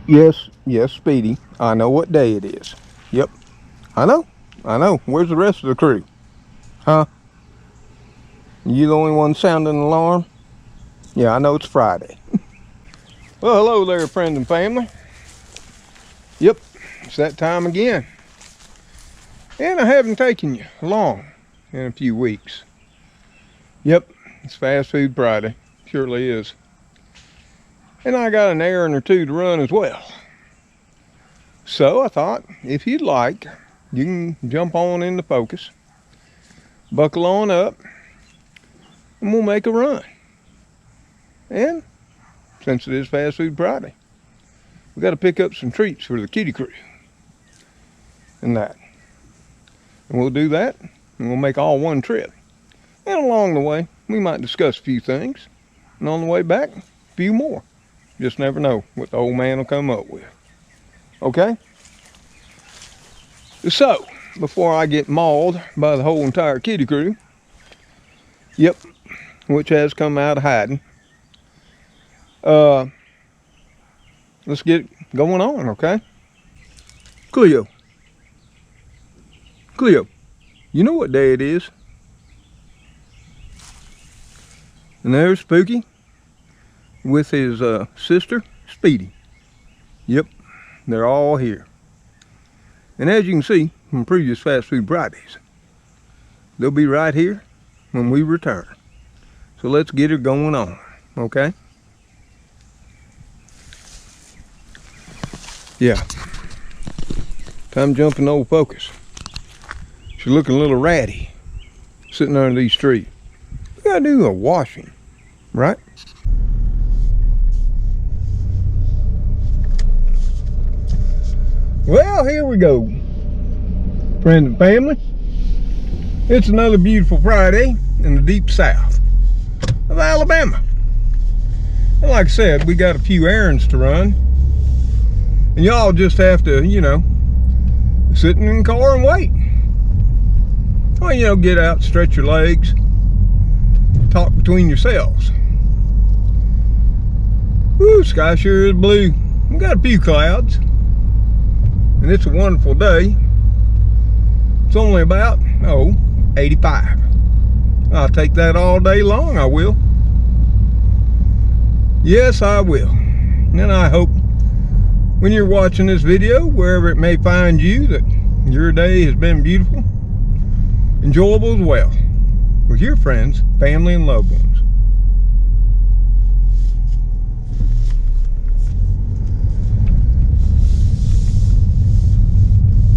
Yes, Speedy. I know what day it is. Yep, I know. Where's the rest of the crew? Huh? You the only one sounding the alarm? Yeah, I know it's Friday. Well, hello there, friends and family. Yep, it's that time again. And I haven't taken you long in a few weeks. Yep, it's Fast Food Friday. Surely is. And I got an errand or two to run as well. So I thought, if you'd like, you can jump on into focus, buckle on up, and we'll make a run. And since it is Fast Food Friday, we got to pick up some treats for the Kitty Krew and that. And we'll do that, and we'll make all one trip. And along the way, we might discuss a few things. And on the way back, a few more. Just never know what the old man will come up with. Okay? So, before I get mauled by the whole entire Kitty Krew, yep, which has come out of hiding, let's get going on, okay? Cleo, you know what day it is? And there's Spooky with his sister, Speedy. Yep, they're all here. And as you can see from previous Fast Food Fridays, they'll be right here when we return. So let's get her going on, okay? Yeah, time jumping old focus. She's looking a little ratty, sitting under these trees. We gotta do a washing, right? Well, here we go, friends and family. It's another beautiful Friday in the deep south of Alabama. And like I said, we got a few errands to run. And y'all just have to, sit in the car and wait. Or, get out, stretch your legs, talk between yourselves. Woo, sky sure is blue. We got a few clouds. And it's a wonderful day. It's only about, 85. I'll take that all day long, I will. Yes, I will. And I hope when you're watching this video, wherever it may find you, that your day has been beautiful, enjoyable as well, with your friends, family, and loved ones.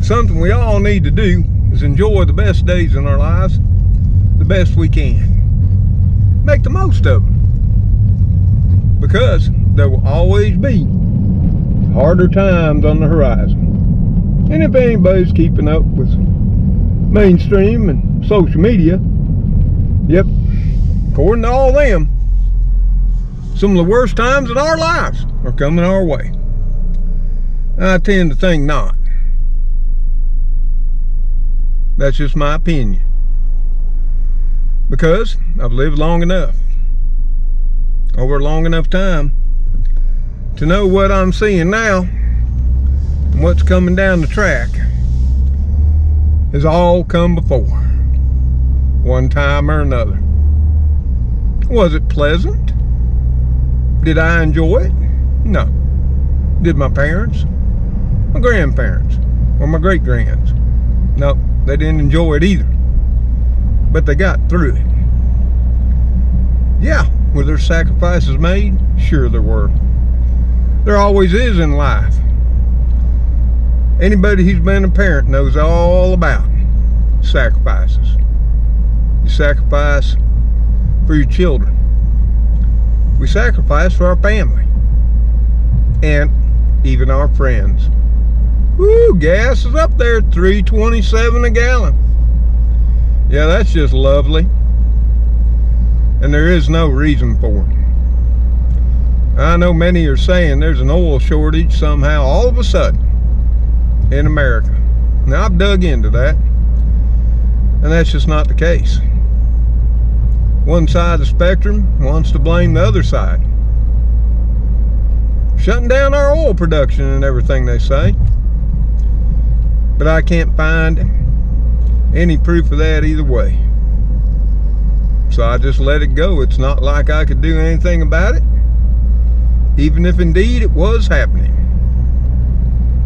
Something we all need to do is enjoy the best days in our lives the best we can. Make the most of them. Because there will always be harder times on the horizon. And if anybody's keeping up with mainstream and social media, yep, according to all them, some of the worst times in our lives are coming our way. I tend to think not. That's just my opinion. Because I've lived long enough, over a long enough time, to know what I'm seeing now and what's coming down the track has all come before, one time or another. Was it pleasant? Did I enjoy it? No. Did my parents, my grandparents, or my great-grands? No. They didn't enjoy it either, but they got through it. Yeah, were there sacrifices made? Sure there were. There always is in life. Anybody who's been a parent knows all about sacrifices. You sacrifice for your children. We sacrifice for our family and even our friends. Woo, gas is up there, $3.27 a gallon. Yeah, that's just lovely. And there is no reason for it. I know many are saying there's an oil shortage somehow all of a sudden in America. Now, I've dug into that, and that's just not the case. One side of the spectrum wants to blame the other side shutting down our oil production and everything, they say. But I can't find any proof of that either way. So I just let it go. It's not like I could do anything about it, even if indeed it was happening.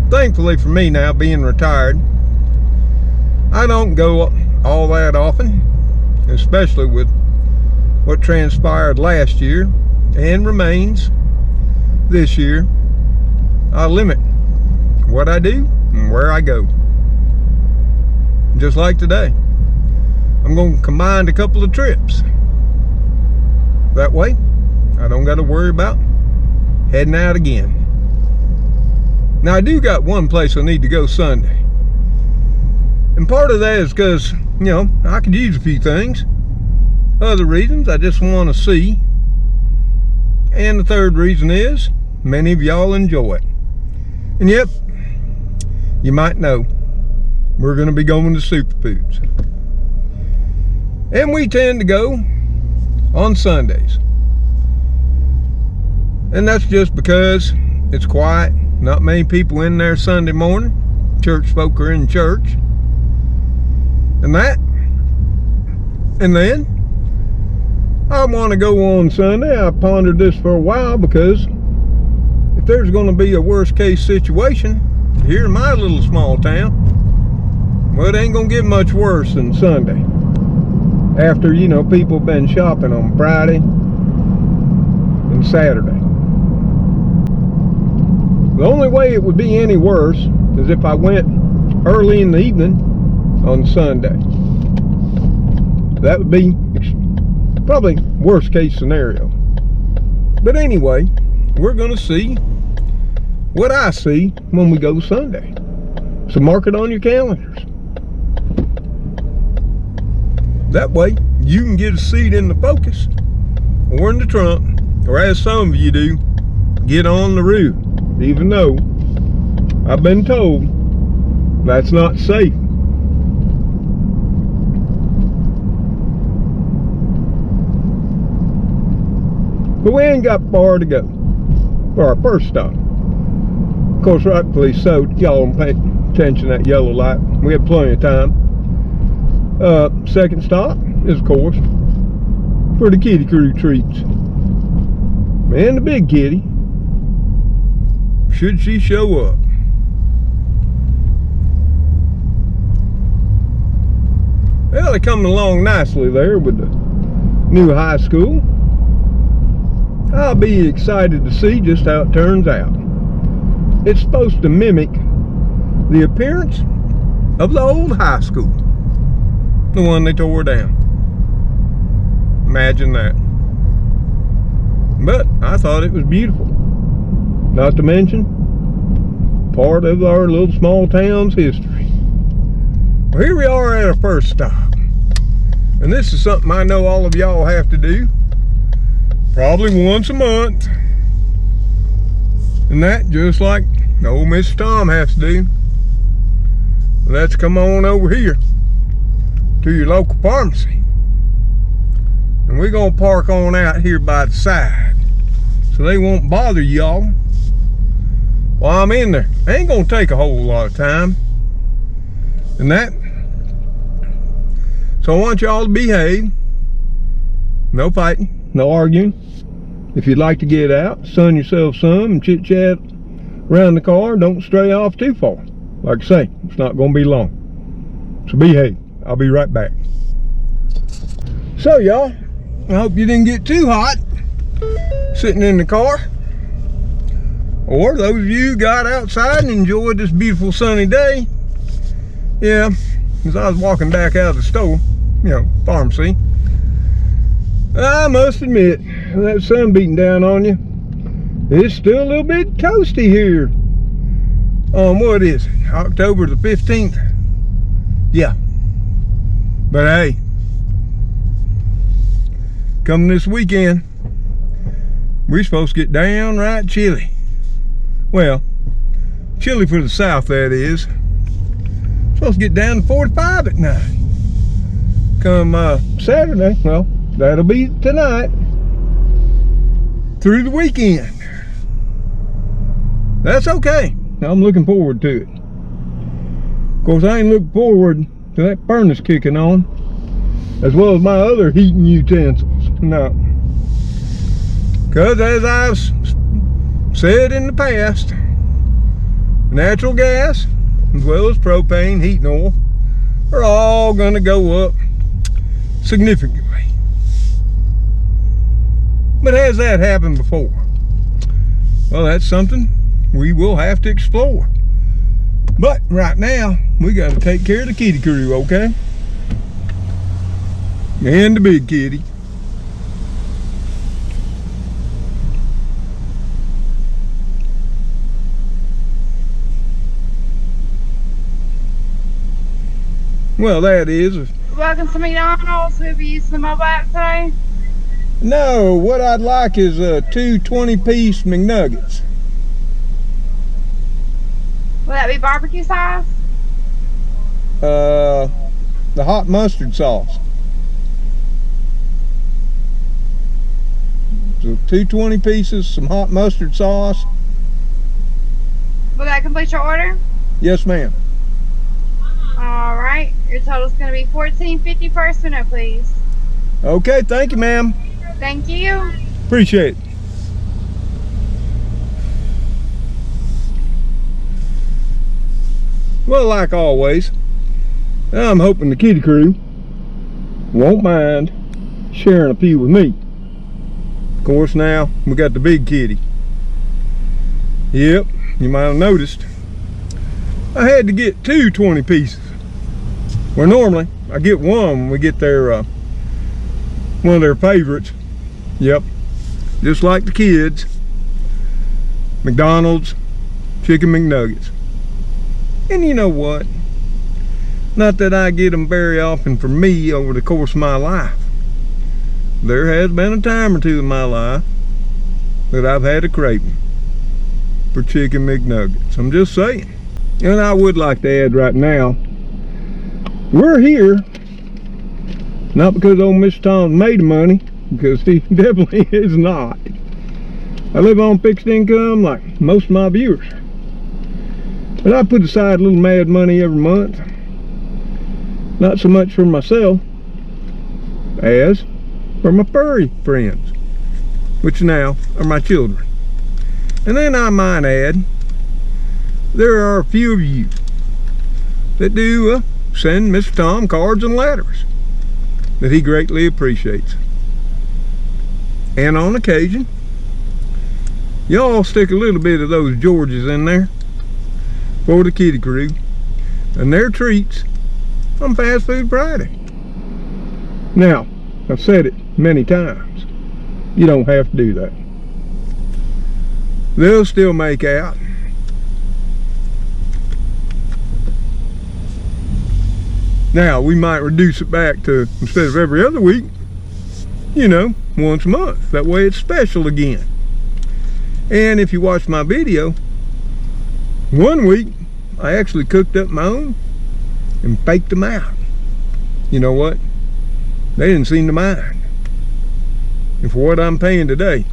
Thankfully for me now, being retired, I don't go all that often, especially with what transpired last year and remains this year. I limit what I do and where I go. Just like today, I'm going to combine a couple of trips. That way, I don't got to worry about heading out again. Now, I do got one place I need to go Sunday. And part of that is because, you know, I could use a few things. Other reasons, I just want to see. And the third reason is, many of y'all enjoy it. And yep, you might know, we're going to be going to Superfoods. And we tend to go on Sundays. And that's just because it's quiet. Not many people in there Sunday morning. Church folk are in church. And that. And then, I want to go on Sunday. I pondered this for a while because if there's going to be a worst case situation here in my little small town, well, it ain't going to get much worse than Sunday. After, you know, people have been shopping on Friday and Saturday. The only way it would be any worse is if I went early in the evening on Sunday. That would be probably worst case scenario. But anyway, we're going to see what I see when we go Sunday. So mark it on your calendars. That way, you can get a seat in the Focus or in the trunk, or as some of you do, get on the roof, even though I've been told that's not safe. But we ain't got far to go for our first stop. Of course, rightfully so, y'all don't pay attention to that yellow light. We had plenty of time. Second stop is, of course, for the Kitty Krew Treats. And the big kitty, should she show up. Well, they're coming along nicely there with the new high school. I'll be excited to see just how it turns out. It's supposed to mimic the appearance of the old high school. The one they tore down. Imagine that. But I thought it was beautiful. Not to mention, part of our little small town's history. Well, here we are at our first stop. And this is something I know all of y'all have to do. Probably once a month. And that just like old Mr. Tom has to do. Let's come on over here to your local pharmacy. And we're gonna park on out here by the side so they won't bother y'all while I'm in there. It ain't gonna take a whole lot of time. And that, so I want y'all to behave. No fighting, no arguing. If you'd like to get out, sun yourself some and chit chat around the car, don't stray off too far. Like I say, it's not gonna be long. So behave. I'll be right back. So y'all, I hope you didn't get too hot sitting in the car. Or those of you who got outside and enjoyed this beautiful sunny day. Yeah, as I was walking back out of the store, you know, pharmacy, I must admit, that sun beating down on you, it's still a little bit toasty here. What is it? October the 15th? Yeah. But hey, coming this weekend, we're supposed to get downright chilly. Well, chilly for the south, that is. Supposed to get down to 45 at night. Come Saturday, well, that'll be tonight, through the weekend. That's okay. I'm looking forward to it. Of course, I ain't looking forward to that furnace kicking on, as well as my other heating utensils. No. Because as I've said in the past, natural gas, as well as propane, heating oil, are all going to go up significantly. But has that happened before? Well, that's something we will have to explore. But right now, we got to take care of the Kitty Krew, okay? And the big kitty. Well, that is. Welcome to McDonald's. We'll be using the mobile app today. No, what I'd like is 2 20-piece McNuggets. Will that be barbecue sauce? The hot mustard sauce. So 2 20 pieces, some hot mustard sauce. Will that complete your order? Yes, ma'am. All right. Your total is going to be $14.50 first window, please. Okay, thank you, ma'am. Thank you. Appreciate it. Well, like always, I'm hoping the Kitty Krew won't mind sharing a few with me. Of course, now we got the big kitty. Yep, you might have noticed I had to get 2 20 pieces. Where normally I get one when we get their one of their favorites. Yep, just like the kids, McDonald's Chicken McNuggets. And you know what? Not that I get them very often for me over the course of my life. There has been a time or two in my life that I've had a craving for Chicken McNuggets. I'm just saying. And I would like to add right now, we're here not because old Mr. Tom made money, because he definitely is not. I live on fixed income like most of my viewers. But I put aside a little mad money every month. Not so much for myself as for my furry friends, which now are my children. And then I might add, there are a few of you that do send Mr. Tom cards and letters that he greatly appreciates. And on occasion, y'all stick a little bit of those Georges in there for the Kitty Krew and their treats on Fast Food Friday. Now, I've said it many times, you don't have to do that. They'll still make out. Now, we might reduce it back to, instead of every other week, you know, once a month. That way it's special again. And if you watch my video, one week I actually cooked up my own and baked them out. You know what? They didn't seem to mind. And for what I'm paying today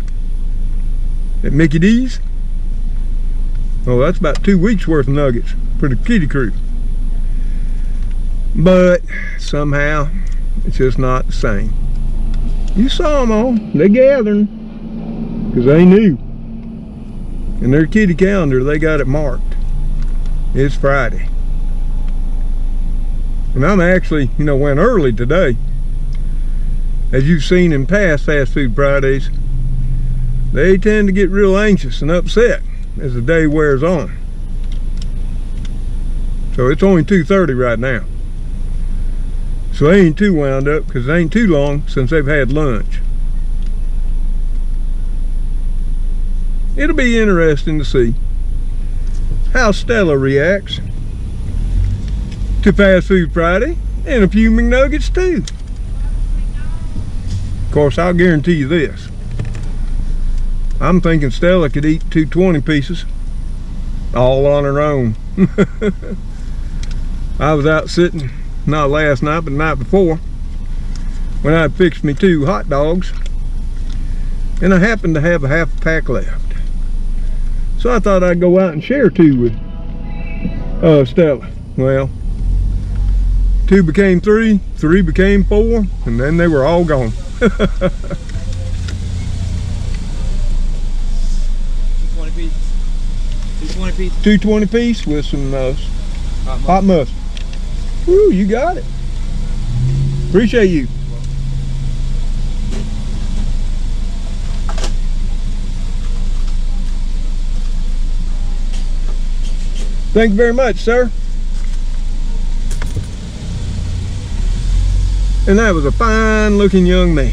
at Mickey D's, well, that's about 2 weeks worth of nuggets for the Kitty Krew. But somehow it's just not the same. You saw them all. They gathering because they knew. In their kitty calendar, they got it marked. It's Friday. And I'm actually, you know, went early today. As you've seen in past Fast Food Fridays, they tend to get real anxious and upset as the day wears on. So it's only 2:30 right now. So they ain't too wound up because it ain't too long since they've had lunch. It'll be interesting to see how Stella reacts to Fast Food Friday and a few McNuggets too. Of course, I'll guarantee you this. I'm thinking Stella could eat 2 20 pieces all on her own. I was out sitting, not last night, but the night before, when I fixed me 2 hot dogs, and I happened to have a half pack left. So I thought I'd go out and share 2 with Stella. Well, 2 became 3, 3 became 4, and then they were all gone. 220 piece. 220 piece. 220 piece with some hot mustard. Woo, you got it. Appreciate you. Thank you very much, sir. And that was a fine looking young man,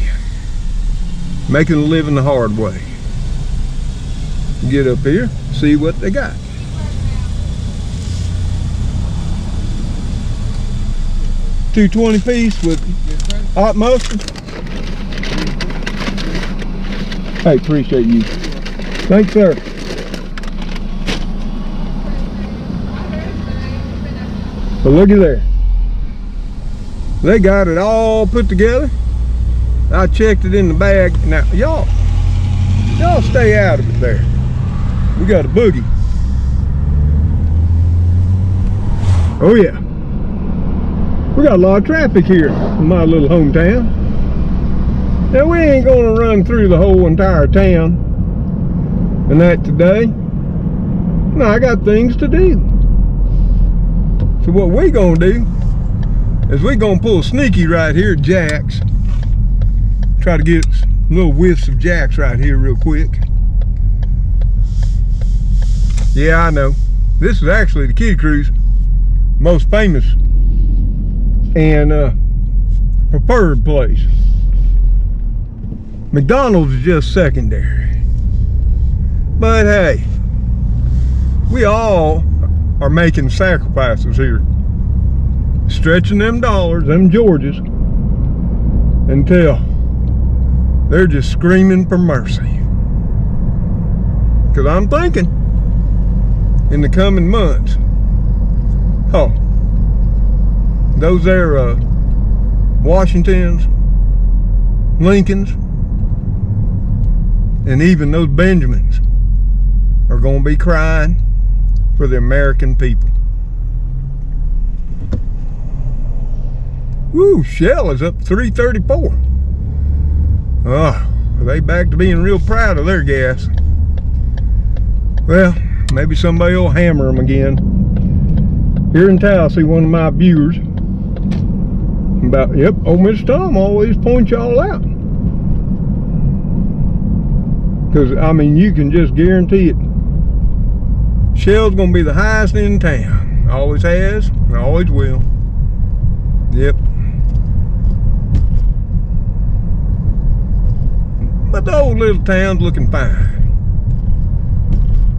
making a living the hard way. Get up here, see what they got. $2.20 piece with hot mustard. Hey, appreciate you. Thanks, sir. But looky there. They got it all put together. I checked it in the bag. Now, y'all stay out of it there. We got a boogie. Oh yeah. We got a lot of traffic here in my little hometown. Now we ain't gonna run through the whole entire town and that today. No, I got things to do. So what we gonna do is we gonna pull sneaky right here at Jack's. Try to get little whiffs of Jack's right here real quick. Yeah, I know. This is actually the Kitty Krew's most famous and preferred place. McDonald's is just secondary. But hey, we all are making sacrifices here. Stretching them dollars, them Georges, until they're just screaming for mercy. Because I'm thinking, in the coming months, oh, those there Washingtons, Lincolns, and even those Benjamins are going to be crying for the American people. Woo, Shell is up 334. Oh, are they back to being real proud of their gas? Well, maybe somebody will hammer them again. Here in town, see one of my viewers about, yep, old Mr. Tom always points y'all out. Because, I mean, you can just guarantee it. Shell's going to be the highest in town. Always has, and always will. Yep. But the old little town's looking fine.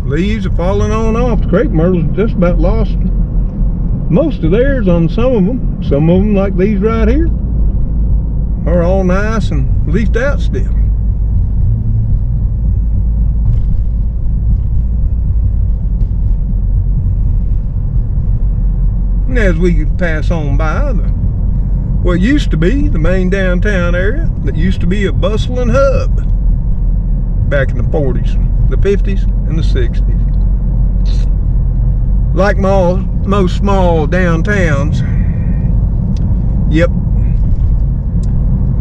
Leaves are falling on off. The crepe myrtles just about lost most of theirs on some of them. Some of them, like these right here, are all nice and leafed out still. And as we pass on by what used to be the main downtown area, that used to be a bustling hub back in the 40s, the 50s, and the 60s. Like most small downtowns, yep,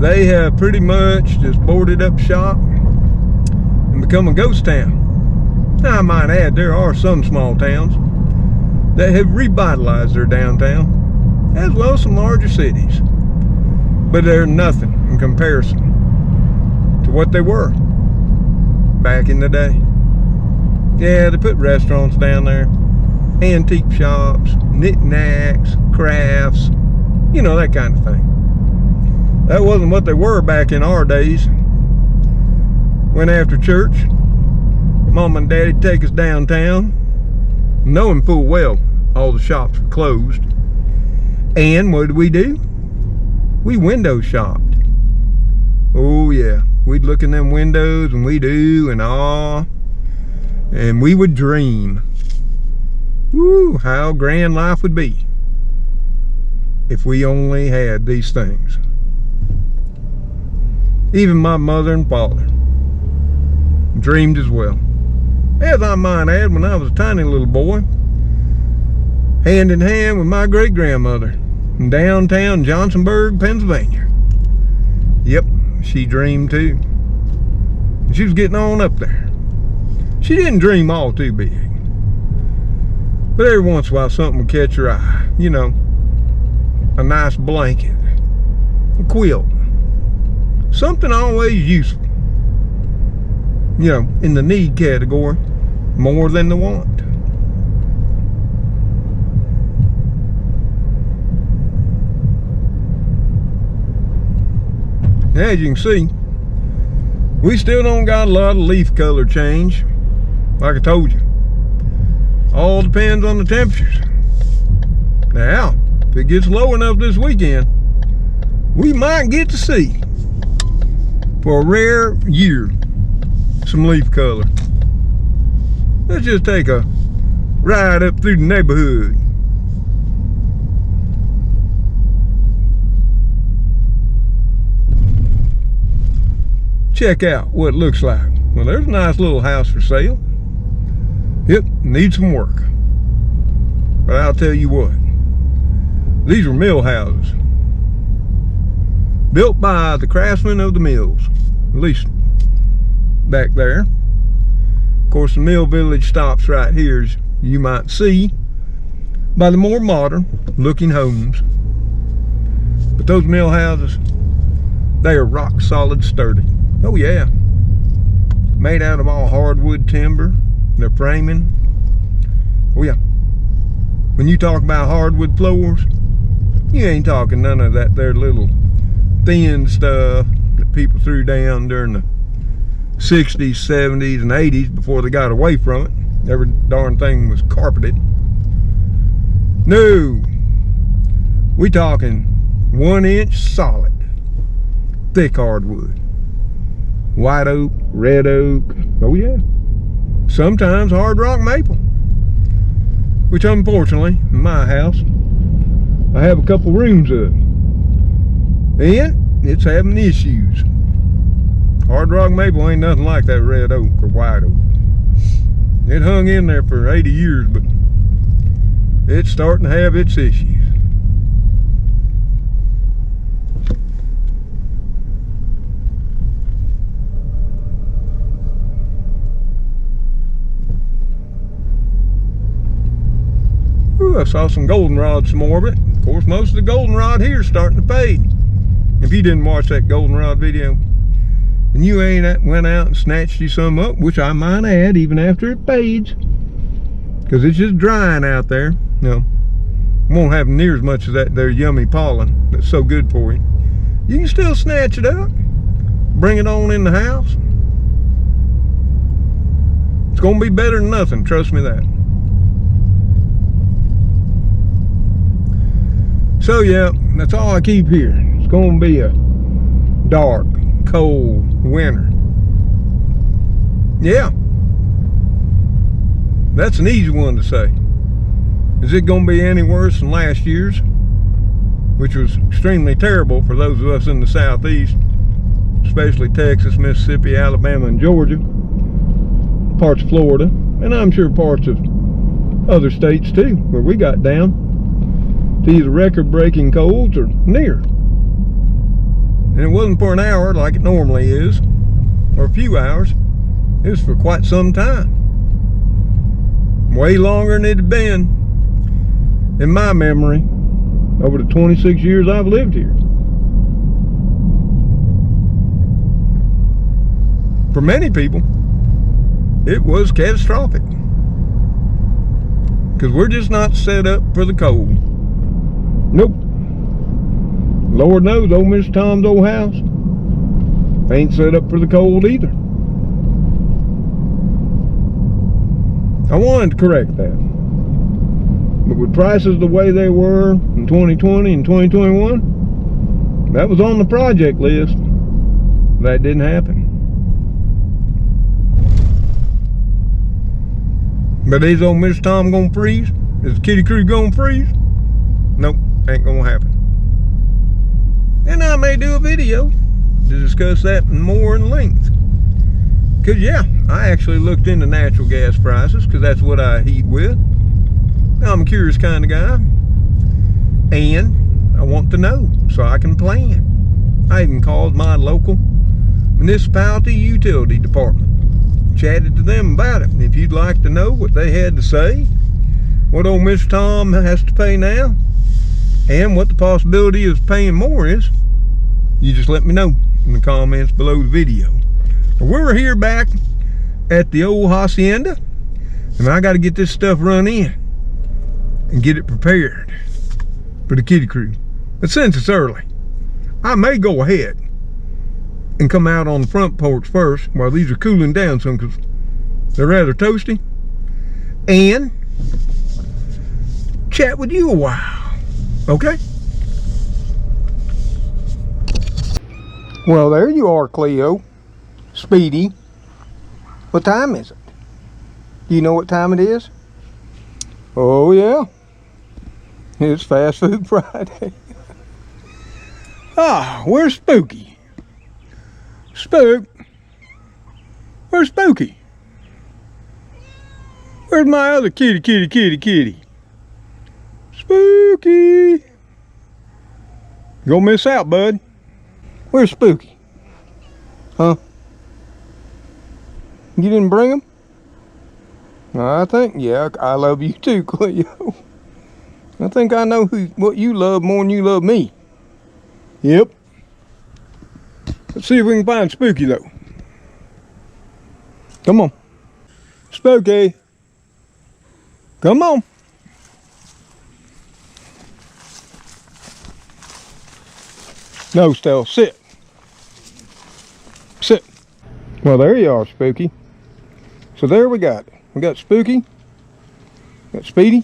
they have pretty much just boarded up shop and become a ghost town. Now I might add, there are some small towns that have revitalized their downtown, as well as some larger cities. But they're nothing in comparison to what they were back in the day. Yeah, they put restaurants down there, antique shops, knickknacks, crafts, you know, that kind of thing. That wasn't what they were back in our days. Went after church, Mom and Daddy'd take us downtown, knowing full well all the shops were closed. And what did we do? We window shopped. Oh yeah, we'd look in them windows and we'd ooh and ah, and we would dream. Woo, how grand life would be if we only had these things. Even my mother and father dreamed as well. as I might add, when I was a tiny little boy, hand in hand with my great-grandmother in downtown Johnsonburg, Pennsylvania. Yep, she dreamed too. She was getting on up there. She didn't dream all too big, but every once in a while something would catch her eye. You know, a nice blanket, a quilt, something always useful. You know, in the need category more than the want. As you can see, we still don't got a lot of leaf color change. Like I told you, all depends on the temperatures. Now, if it gets low enough this weekend, we might get to see, for a rare year, some leaf color. Let's just take a ride up through the neighborhood. Check out what it looks like. Well, there's a nice little house for sale. Yep, needs some work. But I'll tell you what, these are mill houses, built by the craftsmen of the mills, at least back there. Of course, the mill village stops right here, as you might see, by the more modern looking homes. But those mill houses, they are rock solid sturdy. Oh yeah, made out of all hardwood timber. Their framing, oh yeah, when you talk about hardwood floors, you ain't talking none of that there little thin stuff that people threw down during the 60s, 70s, and 80s before they got away from it. Every darn thing was carpeted. No, we talking 1 inch solid, thick hardwood. White oak, red oak, oh yeah. Sometimes hard rock maple. Which unfortunately, in my house, I have a couple rooms of. And it's having issues. Hard rock maple ain't nothing like that red oak or white oak. It hung in there for 80 years, but it's starting to have its issues. Ooh, I saw some goldenrod some more of it. Of course, most of the goldenrod here is starting to fade. If you didn't watch that goldenrod video, and you ain't went out and snatched you some up, which I might add, even after it fades, because it's just drying out there. You know, won't have near as much of that there yummy pollen that's so good for you. You can still snatch it up, bring it on in the house. It's gonna be better than nothing, trust me that. So yeah, that's all I keep here. It's gonna be a dark, cold winter. Yeah, that's an easy one to say. Is it gonna be any worse than last year's, which was extremely terrible for those of us in the southeast, especially Texas, Mississippi, Alabama, and Georgia, parts of Florida, and I'm sure parts of other states too, where we got down to either record-breaking colds or near. And it wasn't for an hour like it normally is, or a few hours. It was for quite some time. Way longer than it had been, in my memory, over the 26 years I've lived here. For many people, it was catastrophic, because we're just not set up for the cold. Nope. Lord knows old Mr. Tom's old house ain't set up for the cold either. I wanted to correct that, but with prices the way they were in 2020 and 2021, that was on the project list. That didn't happen. But is old Mr. Tom gonna freeze? Is Kitty Krew gonna freeze? Nope, ain't gonna happen. And I may do a video to discuss that in more in length. Because, yeah, I actually looked into natural gas prices because that's what I heat with. I'm a curious kind of guy. And I want to know so I can plan. I even called my local municipality utility department. Chatted to them about it. And if you'd like to know what they had to say, what old Mr. Tom has to pay now, and what the possibility of paying more is, you just let me know in the comments below the video. We're here back at the old hacienda, and I got to get this stuff run in and get it prepared for the Kitty Krew. But since it's early, I may go ahead and come out on the front porch first while these are cooling down some, because they're rather toasty, and chat with you a while. Okay? Well, there you are, Cleo. Speedy. What time is it? Do you know what time it is? Oh, yeah. It's Fast Food Friday. Ah, where's Spooky? Spook? Where's Spooky? Where's my other kitty? Spooky! You gonna miss out, bud. Where's Spooky? Huh? You didn't bring him? I think, yeah, I love you too, Cleo. I think I know what you love more than you love me. Yep. Let's see if we can find Spooky, though. Come on. Spooky. Come on. No, Stella, sit. Sit. Well, there you are, Spooky. So there we got it. We got Spooky, got Speedy,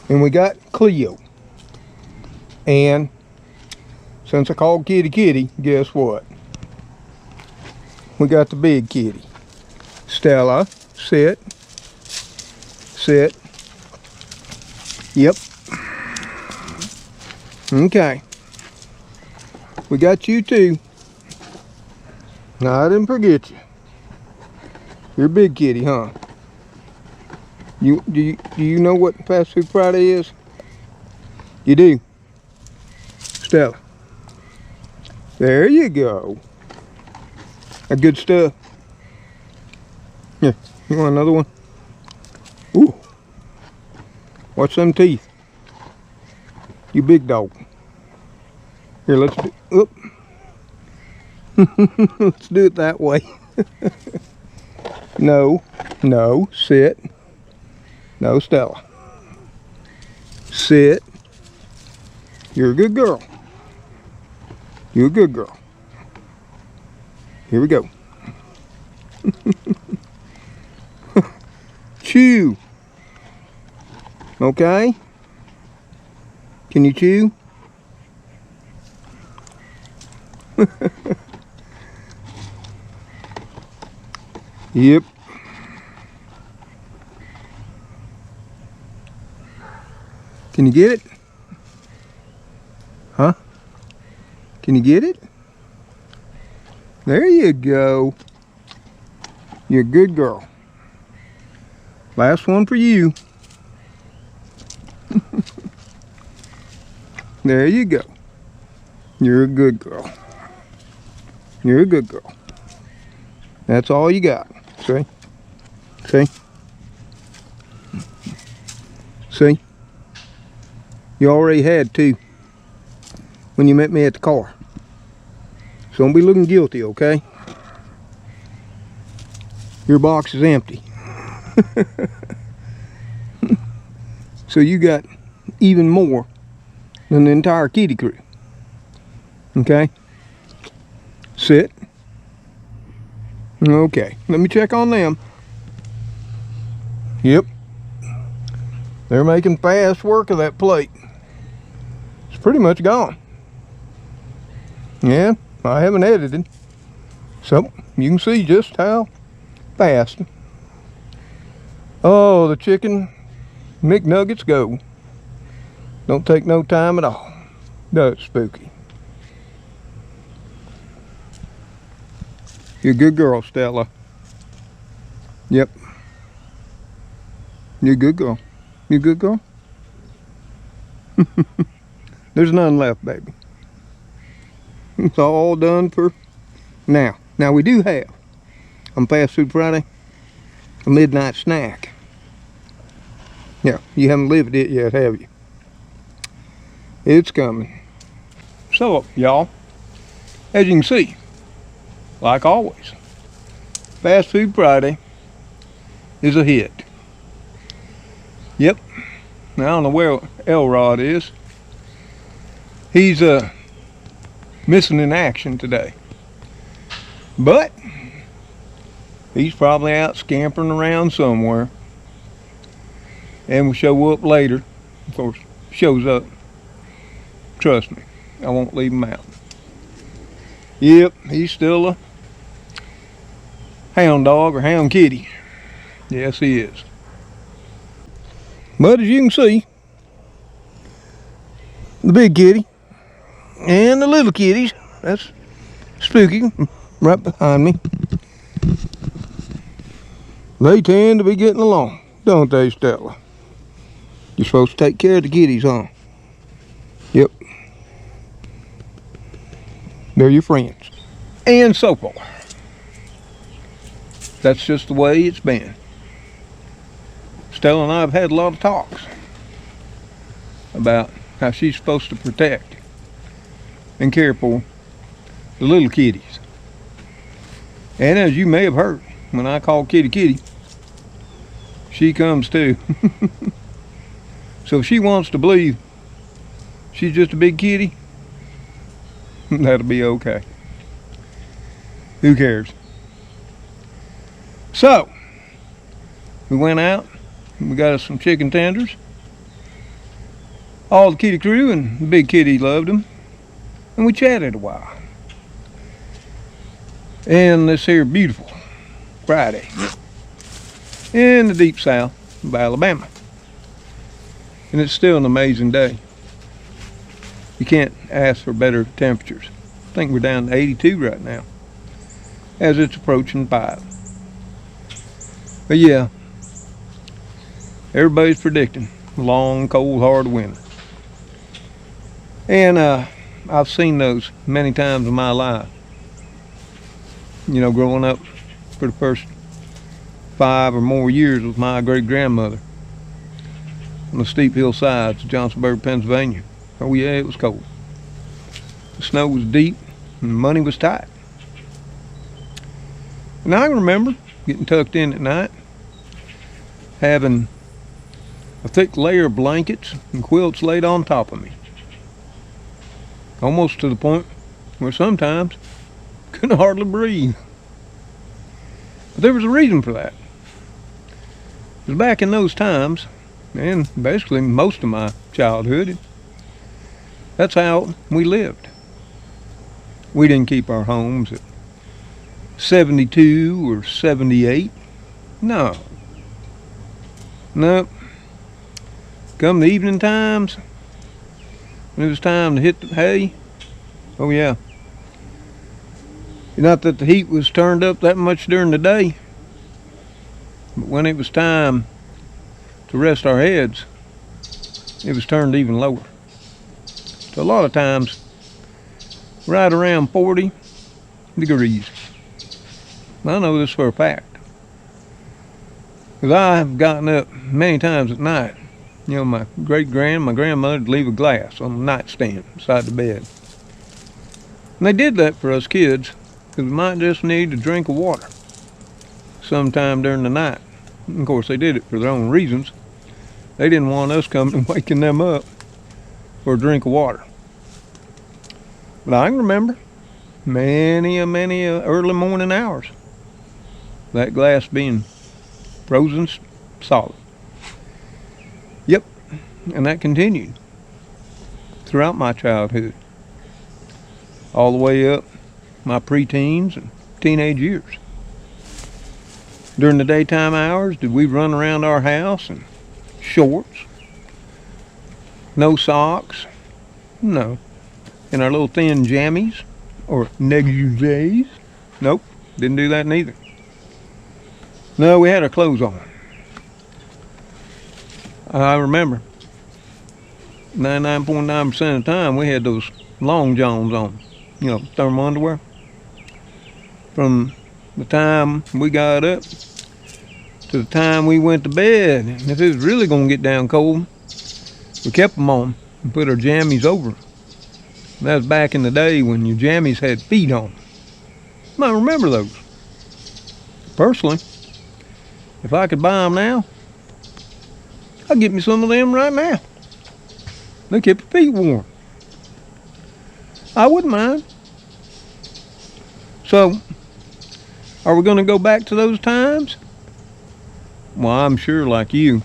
and we got Cleo. And since I called Kitty, guess what? We got the big kitty. Stella, sit. Sit. Yep. Okay. We got you too. No, I didn't forget you. You're a big kitty, huh? Do you know what Fast Food Friday is? You do? Stella. There you go. That good stuff. Here, you want another one? Ooh. Watch them teeth. You big dog. Here, let's do, oop. Let's do it that way. No, sit. No, Stella. Sit. You're a good girl. You're a good girl. Here we go. Chew. Okay? Can you chew? Yep. Can you get it? Huh? Can you get it? There you go. You're a good girl. Last one for you. There you go. You're a good girl. You're a good girl. That's all you got. See? See? See? You already had two when you met me at the car. So don't be looking guilty, okay? Your box is empty. So you got even more than the entire Kitty Krew. Okay? Sit. Okay, let me check on them. Yep. They're making fast work of that plate. It's pretty much gone. Yeah, I haven't edited. So, you can see just how fast. Oh, the chicken McNuggets go. Don't take no time at all. Does it, Spooky? You're a good girl, Stella. Yep. You're a good girl. You a good girl? There's none left, baby. It's all done for now. Now we do have, on Fast Food Friday, a midnight snack. Yeah, you haven't lived it yet, have you? It's coming. So, y'all, as you can see, like always, Fast Food Friday is a hit. Yep. Now, I don't know where Elrod is. He's missing in action today. But he's probably out scampering around somewhere. And will show up later. Of course, shows up. Trust me, I won't leave him out. Yep, he's still a hound dog or hound kitty. Yes, he is. But as you can see, the big kitty and the little kitties, that's Spooky right behind me, they tend to be getting along, don't they, Stella? You're supposed to take care of the kitties, huh? Yep. They're your friends. And so forth. That's just the way it's been. Stella and I have had a lot of talks about how she's supposed to protect and care for the little kitties. And as you may have heard, when I call Kitty Kitty, she comes too. So if she wants to believe she's just a big kitty, that'll be okay. Who cares? So, we went out, we got us some chicken tenders. All the Kitty Krew and the big kitty loved them. And we chatted a while. And this here beautiful Friday in the deep south of Alabama. And it's still an amazing day. You can't ask for better temperatures. I think we're down to 82 right now as it's approaching 5. But yeah, everybody's predicting a long, cold, hard winter. And I've seen those many times in my life. You know, growing up for the first 5 or more years with my great-grandmother on the steep hillsides of Johnsonburg, Pennsylvania. Oh yeah, it was cold. The snow was deep and the money was tight. And I remember getting tucked in at night, having a thick layer of blankets and quilts laid on top of me. Almost to the point where sometimes I couldn't hardly breathe. But there was a reason for that. Because back in those times, and basically most of my childhood, that's how we lived. We didn't keep our homes at 72 or 78. No. Nope. Come the evening times, when it was time to hit the hay, oh yeah. Not that the heat was turned up that much during the day, but when it was time to rest our heads, it was turned even lower. So a lot of times, right around 40 degrees. I know this for a fact. Because I've gotten up many times at night. You know, my grandmother would leave a glass on the nightstand beside the bed. And they did that for us kids, because we might just need a drink of water sometime during the night. And of course, they did it for their own reasons. They didn't want us coming and waking them up for a drink of water. But I can remember many early morning hours, that glass being frozen solid. Yep, and that continued throughout my childhood, all the way up my preteens and teenage years. During the daytime hours, did we run around our house in shorts, no socks? No. In our little thin jammies or negligees? Nope, didn't do that neither. No, we had our clothes on. I remember 99.9% of the time we had those long johns on, you know, thermal underwear. From the time we got up to the time we went to bed, and if it was really going to get down cold, we kept them on and put our jammies over. That was back in the day when your jammies had feet on. I remember those. Personally, if I could buy them now, I'd get me some of them right now. They kept your feet warm. I wouldn't mind. So, are we going to go back to those times? Well, I'm sure, like you,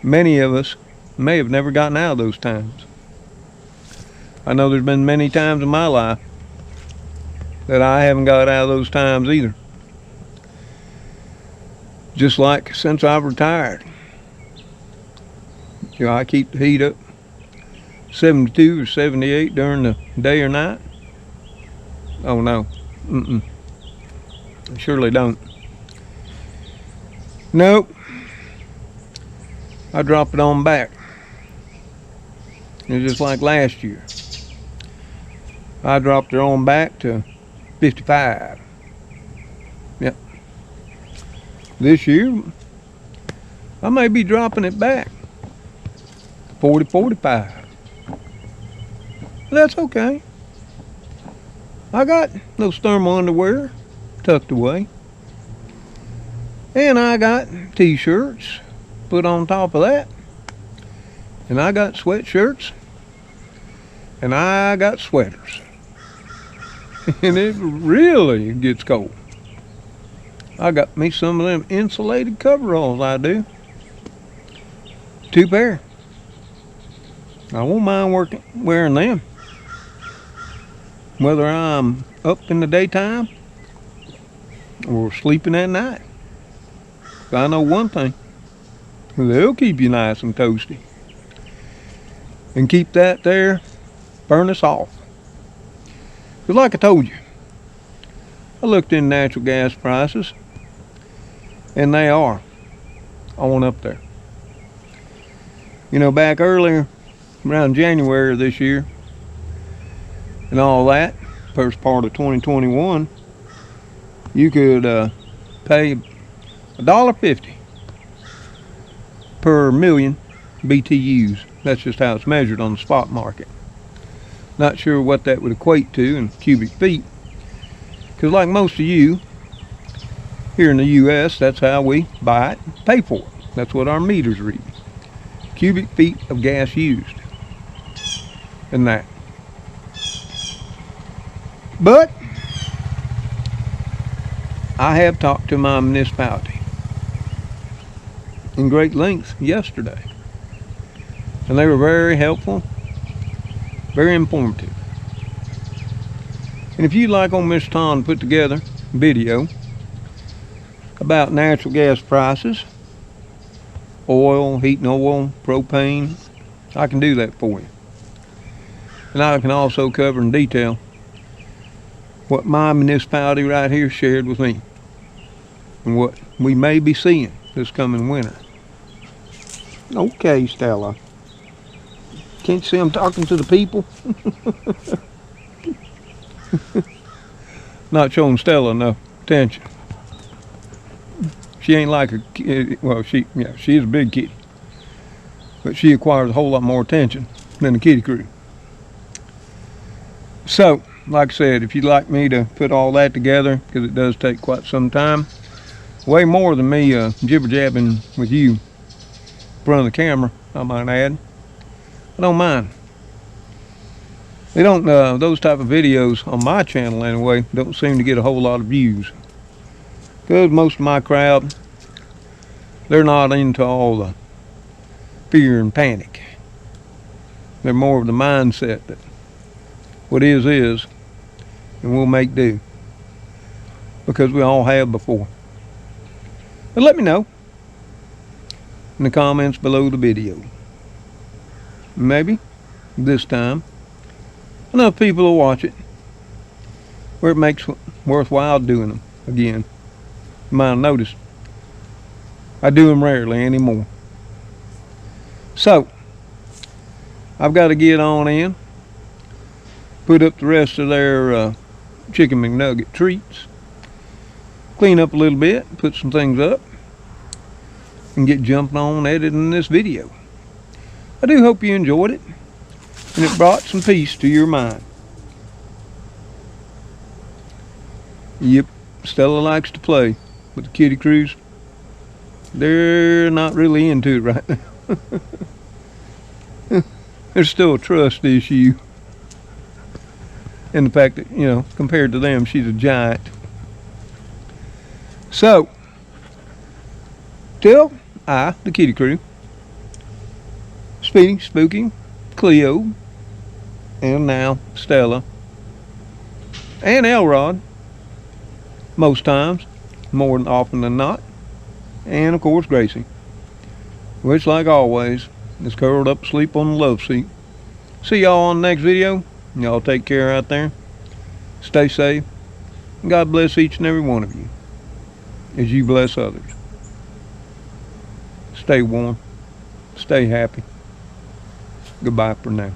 many of us may have never gotten out of those times. I know there's been many times in my life that I haven't got out of those times either. Just like since I've retired. You know, I keep the heat up 72 or 78 during the day or night. Oh no, I surely don't. Nope. I drop it on back. It's just like last year. I dropped it on back to 55. Yep. This year, I may be dropping it back 40, 45. That's okay. I got those thermal underwear tucked away. And I got t-shirts put on top of that. And I got sweatshirts. And I got sweaters. And it really gets cold. I got me some of them insulated coveralls, I do. 2 pair. I won't mind wearing them. Whether I'm up in the daytime or sleeping at night. I know one thing. They'll keep you nice and toasty. And keep that there furnace off. Because like I told you, I looked in natural gas prices, and they are on up there. You know, back earlier, around January of this year, and all that, first part of 2021, you could pay $1.50 per million BTUs. That's just how it's measured on the spot market. Not sure what that would equate to in cubic feet, because like most of you here in the US, that's how we buy it and pay for it. That's what our meters read. Cubic feet of gas used. And that. But I have talked to my municipality in great length yesterday. And they were very helpful, very informative. And if you'd like old Mr. Tom to put together a video about natural gas prices, oil, heating oil, propane, I can do that for you. And I can also cover in detail what my municipality right here shared with me and what we may be seeing this coming winter. Okay, Stella. Can't you see I'm talking to the people? Not showing Stella enough attention. She ain't like a kid. Well, she is a big kitty, but she acquires a whole lot more attention than the Kitty Krew. So, like I said, if you'd like me to put all that together, because it does take quite some time, way more than me jibber-jabbing with you in front of the camera, I might add. I don't mind. They don't, those type of videos on my channel anyway, don't seem to get a whole lot of views. Because most of my crowd, they're not into all the fear and panic. They're more of the mindset that what is, and we'll make do. Because we all have before. But let me know in the comments below the video. Maybe this time enough people will watch it where it makes worthwhile doing them again. You might have noticed I do them rarely anymore. So, I've got to get on in, put up the rest of their chicken McNugget treats, clean up a little bit, put some things up, and get jumping on editing this video. I do hope you enjoyed it, and it brought some peace to your mind. Yep, Stella likes to play, but the Kitty Krews, they're not really into it right now. There's still a trust issue. And the fact that, you know, compared to them, she's a giant. So, till I, the Kitty Krew, Speedy, Spooky, Cleo, and now Stella, and Elrod, most times, more often than not, and of course Gracie, which like always is curled up asleep on the love seat. See y'all on the next video. Y'all take care out there. Stay safe. God bless each and every one of you as you bless others. Stay warm. Stay happy. Goodbye for now.